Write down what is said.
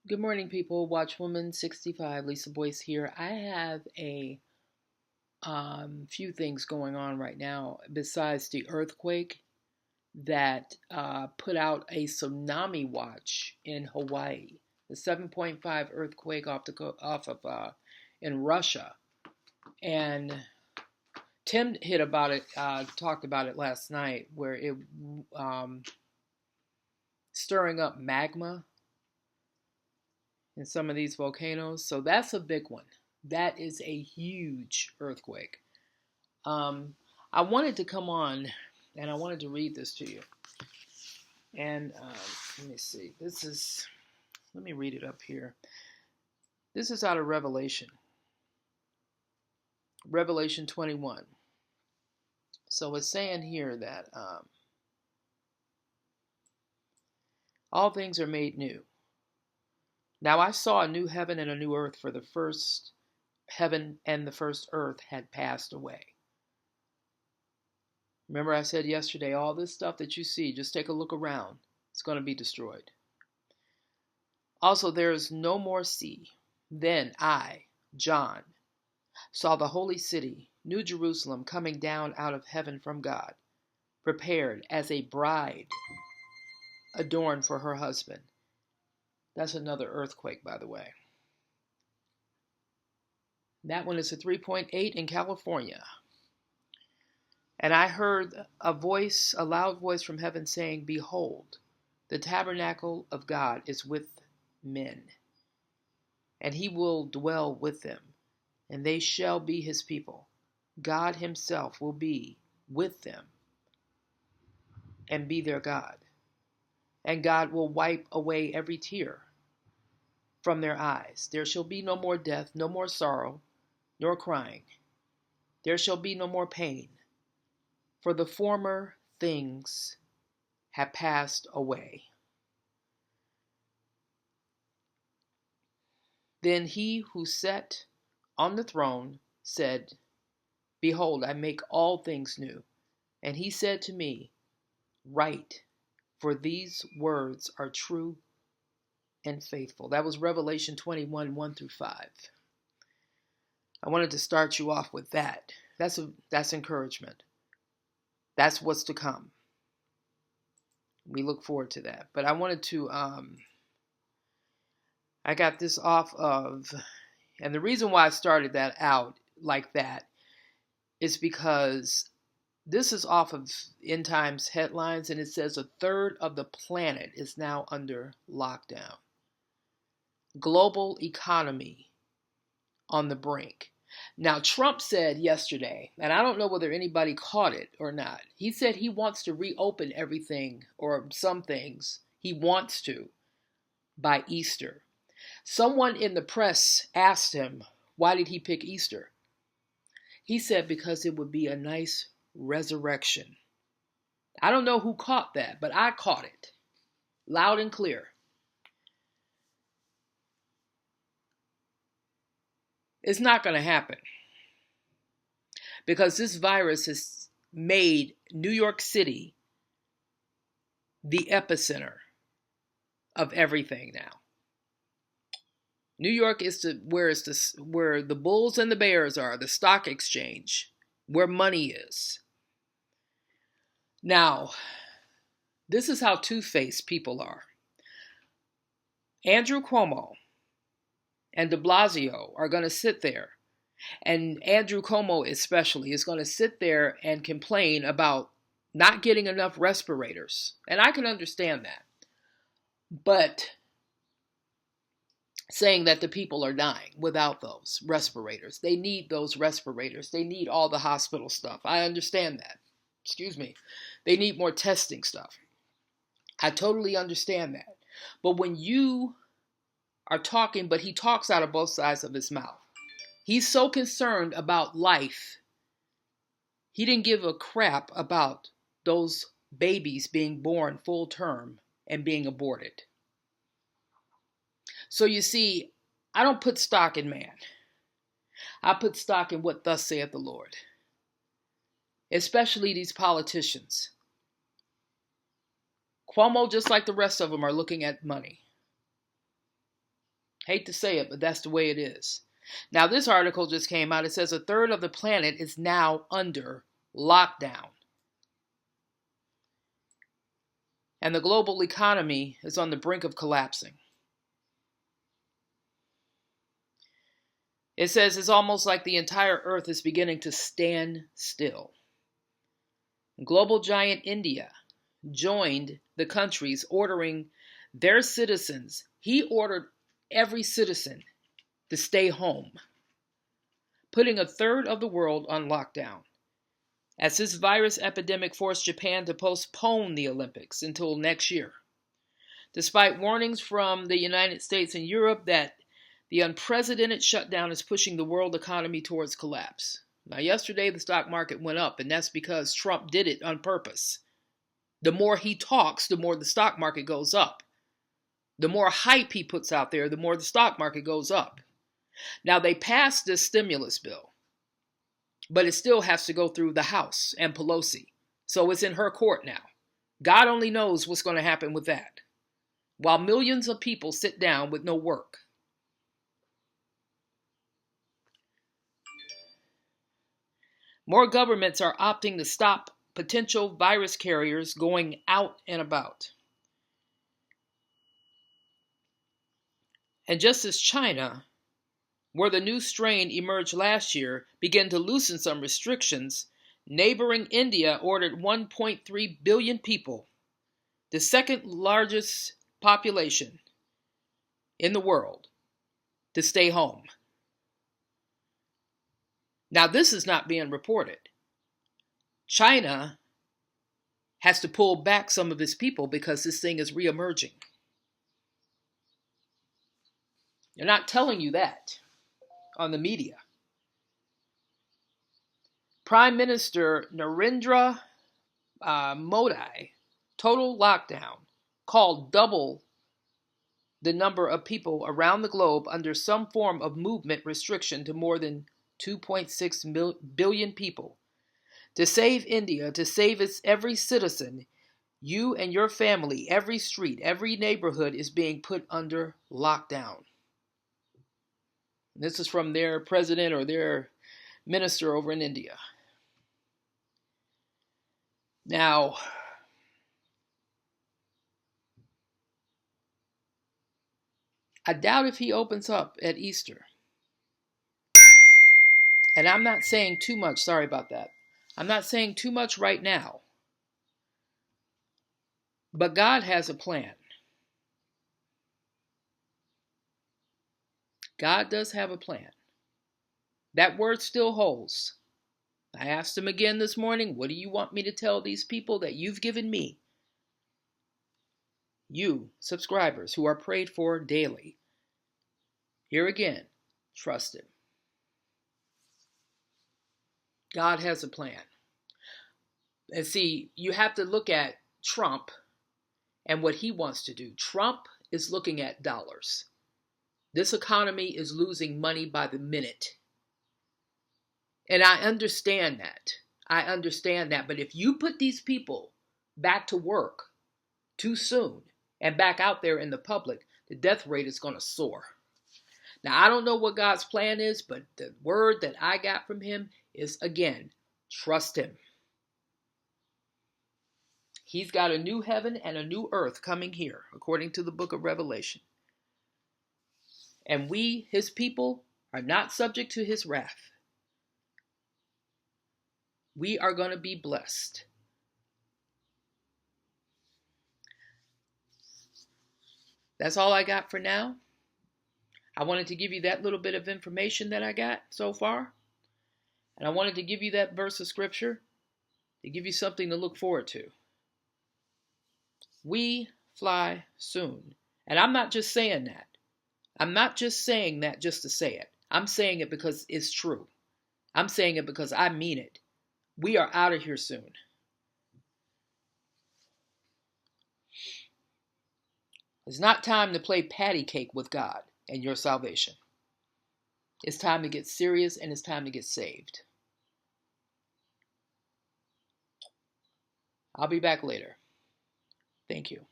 Good morning, people. Watchwoman 65, Lisa Boyce here. I have a few things going on right now besides the earthquake that put out a tsunami watch in Hawaii. The 7.5 earthquake off of in Russia, and Tim talked about it last night, where it um, stirring up magma in some of these volcanoes. So that's a big one. That is a huge earthquake. Um, I wanted to come on and I wanted to read this to you. And let me see. Let me read it up here. This is out of Revelation 21. So it's saying here that all things are made new. Now I saw a new heaven and a new earth, for the first heaven and the first earth had passed away. Remember, I said yesterday, all this stuff that you see, just take a look around. It's going to be destroyed. Also, there is no more sea. Then I, John, saw the holy city, New Jerusalem, coming down out of heaven from God, prepared as a bride adorned for her husband. That's another earthquake, by the way. That one is a 3.8 in California. And I heard a loud voice from heaven saying, "Behold, the tabernacle of God is with men, and he will dwell with them, and they shall be his people. God himself will be with them and be their God. And God will wipe away every tear from their eyes. There shall be no more death, no more sorrow, nor crying. There shall be no more pain, for the former things have passed away." Then he who sat on the throne said, "Behold, I make all things new." And he said to me, "Write, for these words are true and faithful." That was Revelation 21, 1 through 5. I wanted to start you off with that. That's encouragement. That's what's to come. We look forward to that. But I wanted to, I got this off of, and the reason why I started that out like that is because this is off of End Times headlines, and it says a third of the planet is now under lockdown. Global economy on the brink. Now, Trump said yesterday, and I don't know whether anybody caught it or not, he said he wants to reopen everything, or some things he wants to, by Easter. Someone in the press asked him, why did he pick Easter? He said because it would be a nice resurrection. I don't know who caught that, but I caught it loud and clear. It's not going to happen because this virus has made New York City the epicenter of everything now. New York is where the bulls and the bears are, the stock exchange, where money is. Now, this is how two-faced people are. Andrew Cuomo and de Blasio are going to sit there, and Andrew Cuomo especially is going to sit there and complain about not getting enough respirators. And I can understand that. But saying that the people are dying without those respirators. They need those respirators. They need all the hospital stuff. I understand that. Excuse me. They need more testing stuff. I totally understand that. But when you are talking, but he talks out of both sides of his mouth. He's so concerned about life. He didn't give a crap about those babies being born full term and being aborted. So you see, I don't put stock in man. I put stock in what thus saith the Lord. Especially these politicians. Cuomo, just like the rest of them, are looking at money. Hate to say it, but that's the way it is. Now, this article just came out. It says a third of the planet is now under lockdown. And the global economy is on the brink of collapsing. It says it's almost like the entire earth is beginning to stand still. Global giant India joined the countries ordering their citizens. He ordered every citizen to stay home, putting a third of the world on lockdown, as this virus epidemic forced Japan to postpone the Olympics until next year, despite warnings from the United States and Europe that the unprecedented shutdown is pushing the world economy towards collapse. Now, yesterday the stock market went up, and that's because Trump did it on purpose. The more he talks, the more the stock market goes up. The more hype he puts out there, the more the stock market goes up. Now, they passed this stimulus bill, but it still has to go through the House and Pelosi. So it's in her court now. God only knows what's going to happen with that, while millions of people sit down with no work. More governments are opting to stop potential virus carriers going out and about. And just as China, where the new strain emerged last year, began to loosen some restrictions, neighboring India ordered 1.3 billion people, the second largest population in the world, to stay home. Now, this is not being reported. China has to pull back some of its people because this thing is reemerging. They're not telling you that on the media. Prime Minister Narendra Modi, total lockdown, called double the number of people around the globe under some form of movement restriction to more than 2.6 billion people. To save India, to save its every citizen, you and your family, every street, every neighborhood is being put under lockdown. This is from their president or their minister over in India. Now, I doubt if he opens up at Easter. And I'm not saying too much, sorry about that. I'm not saying too much right now. But God has a plan. God does have a plan. That word still holds. I asked him again this morning, what do you want me to tell these people that you've given me? You, subscribers, who are prayed for daily. Here again, trust him. God has a plan. And see, you have to look at Trump and what he wants to do. Trump is looking at dollars. This economy is losing money by the minute. And I understand that. But if you put these people back to work too soon and back out there in the public, the death rate is going to soar. Now, I don't know what God's plan is, but the word that I got from him is, again, trust him. He's got a new heaven and a new earth coming here, according to the book of Revelation. And we, his people, are not subject to his wrath. We are going to be blessed. That's all I got for now. I wanted to give you that little bit of information that I got so far. And I wanted to give you that verse of scripture to give you something to look forward to. We fly soon. And I'm not just saying that. I'm not just saying that just to say it. I'm saying it because it's true. I'm saying it because I mean it. We are out of here soon. It's not time to play patty cake with God and your salvation. It's time to get serious and it's time to get saved. I'll be back later. Thank you.